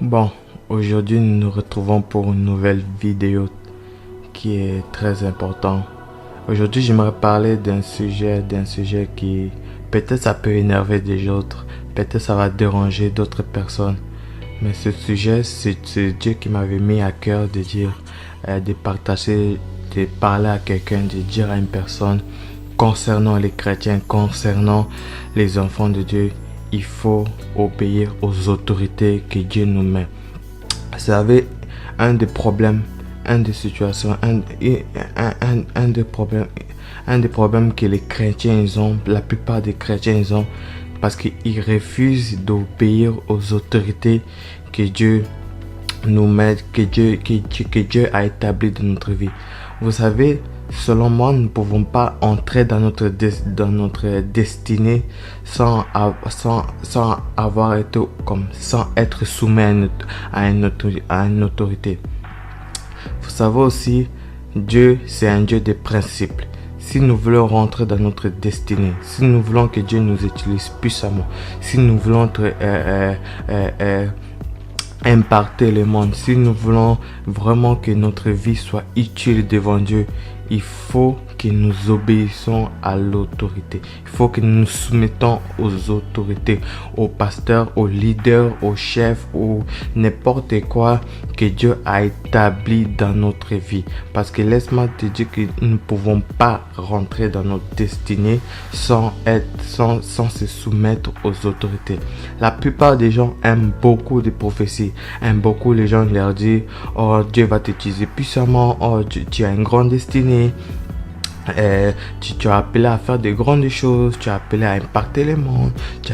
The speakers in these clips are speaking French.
Bon, aujourd'hui nous nous retrouvons pour une nouvelle vidéo qui est très important. Aujourd'hui j'aimerais parler d'un sujet qui peut-être ça peut énerver des autres, peut-être ça va déranger d'autres personnes. Mais ce sujet, c'est Dieu qui m'avait mis à cœur de dire, de partager, de parler à quelqu'un, de dire à une personne concernant les chrétiens, concernant les enfants de Dieu. Il faut obéir aux autorités que Dieu nous met. Vous savez, un des problèmes, un des situations, un des problèmes que les chrétiens ils ont, la plupart des chrétiens ils ont, parce qu'ils refusent d'obéir aux autorités que Dieu nous met, que Dieu a établi dans notre vie. Vous savez, selon moi, nous ne pouvons pas entrer dans notre destinée sans avoir été sans être soumis à une autorité. Vous savez aussi, Dieu, c'est un Dieu de principes. Si nous voulons rentrer dans notre destinée, si nous voulons que Dieu nous utilise puissamment, si nous voulons imparter le monde, si nous voulons vraiment que notre vie soit utile devant Dieu, il faut que nous obéissons à l'autorité. Il faut que nous nous soumettons aux autorités, aux pasteurs, aux leaders, aux chefs, ou n'importe quoi que Dieu a établi dans notre vie. Parce que laisse-moi te dire que nous ne pouvons pas rentrer dans notre destinée sans se soumettre aux autorités. La plupart des gens aiment beaucoup de prophéties, aiment beaucoup les gens leur disent, oh Dieu va t'utiliser puissamment, oh tu as une grande destinée. Tu as appelé à faire de grandes choses, tu as appelé à impacter le monde, tu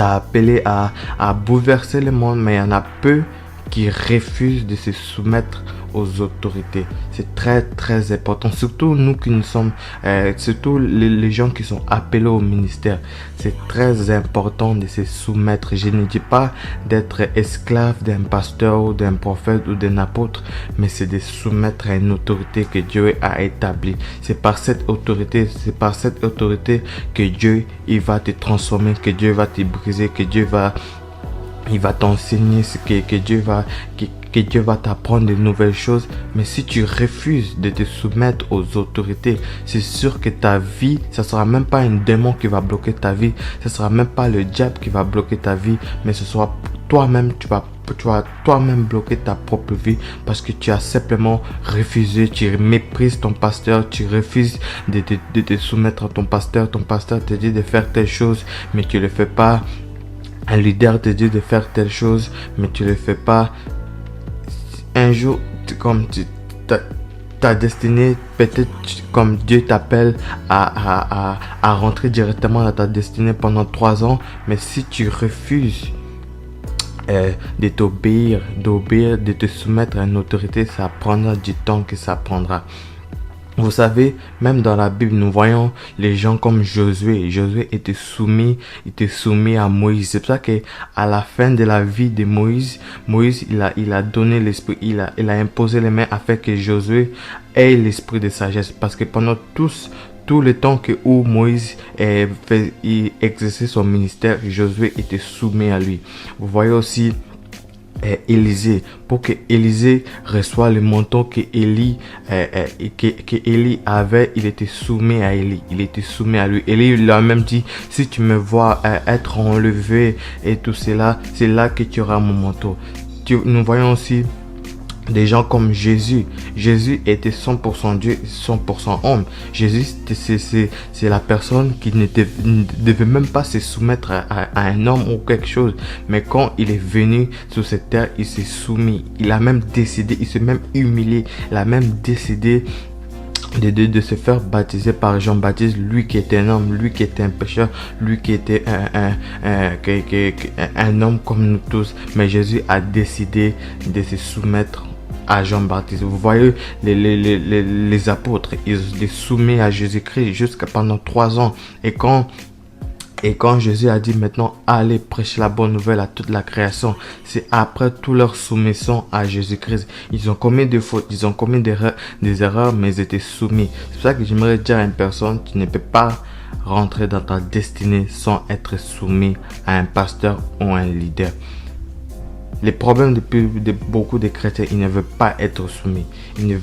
as appelé à bouleverser le monde, mais il y en a peu qui refusent de se soumettre aux autorités. C'est très important, surtout nous qui nous sommes, surtout les gens qui sont appelés au ministère. C'est très important de se soumettre. Je ne dis pas d'être esclave d'un pasteur ou d'un prophète ou d'un apôtre, mais c'est de soumettre à une autorité que Dieu a établie. C'est par cette autorité que Dieu il va te transformer, que Dieu va te briser, que Dieu va t'enseigner, que Dieu va t'apprendre de nouvelles choses. Mais si tu refuses de te soumettre aux autorités, c'est sûr que ta vie, ça sera même pas un démon qui va bloquer ta vie, ce sera même pas le diable qui va bloquer ta vie, mais ce sera toi-même, tu vas toi-même bloquer ta propre vie parce que tu as simplement refusé, tu méprises ton pasteur, tu refuses de te soumettre à ton pasteur te dit de faire telle chose, mais tu le fais pas. Un leader te dit de faire telle chose, mais tu ne le fais pas. Un jour, comme ta destinée, peut-être comme Dieu t'appelle à rentrer directement dans ta destinée pendant 3 ans, mais si tu refuses de de te soumettre à une autorité, ça prendra du temps que ça prendra. Vous savez, même dans la Bible, nous voyons les gens comme Josué. Josué était soumis à Moïse. C'est pour ça que à la fin de la vie de Moïse, il a donné l'esprit, il a imposé les mains afin que Josué ait l'esprit de sagesse. Parce que pendant tout le temps où Moïse exerçait son ministère, Josué était soumis à lui. Vous voyez aussi Élisée, pour que Élisée reçoive le manteau que Élie avait, il était soumis à Élie, il était soumis à lui. Élie lui a même dit, si tu me vois être enlevé et tout cela, c'est là que tu auras mon manteau. Nous voyons aussi des gens comme Jésus. Jésus était 100% Dieu, 100% homme. Jésus, c'est la personne qui ne devait même pas se soumettre à un homme ou quelque chose. Mais quand il est venu sur cette terre, il s'est soumis. Il a même décidé, il s'est même humilié. Il a même décidé de se faire baptiser par Jean-Baptiste, lui qui était un homme, lui qui était un pécheur, lui qui était un homme comme nous tous. Mais Jésus a décidé de se soumettre à Jean-Baptiste. Vous voyez les apôtres, ils les soumettent à Jésus-Christ jusqu'à pendant 3 ans. Et quand Jésus a dit maintenant allez prêcher la bonne nouvelle à toute la création, c'est après toute leur soumission à Jésus-Christ. Ils ont commis des fautes, ils ont commis des erreurs, mais ils étaient soumis. C'est pour ça que j'aimerais dire à une personne, tu ne peux pas rentrer dans ta destinée sans être soumis à un pasteur ou un leader. Les problèmes de beaucoup de chrétiens, ils ne veulent pas être soumis. Ils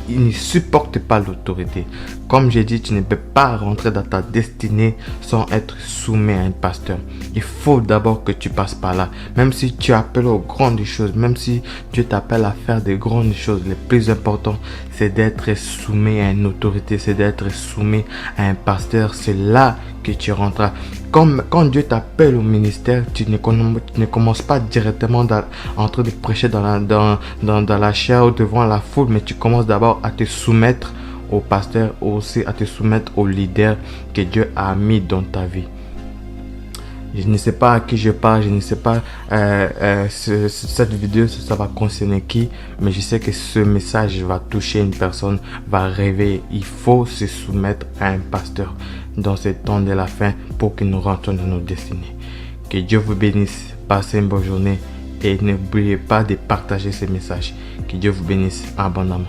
ne supportent pas l'autorité. Comme j'ai dit, tu ne peux pas rentrer dans ta destinée sans être soumis à un pasteur. Il faut d'abord que tu passes par là. Même si tu appelles aux grandes choses, même si Dieu t'appelle à faire des grandes choses, le plus important, c'est d'être soumis à une autorité, c'est d'être soumis à un pasteur. C'est là que tu rentreras. Comme quand Dieu t'appelle au ministère, tu ne commences pas directement en train de prêcher dans la chair ou devant la foule, mais tu commences d'abord à te soumettre au pasteur, aussi à te soumettre au leader que Dieu a mis dans ta vie. Je ne sais pas à qui je parle, je ne sais pas cette vidéo, ça va concerner qui, mais je sais que ce message va toucher une personne, va réveiller. Il faut se soumettre à un pasteur dans ce temps de la fin pour que nous rentrions dans nos destinées. Que Dieu vous bénisse, passez une bonne journée et n'oubliez pas de partager ce message. Que Dieu vous bénisse abondamment.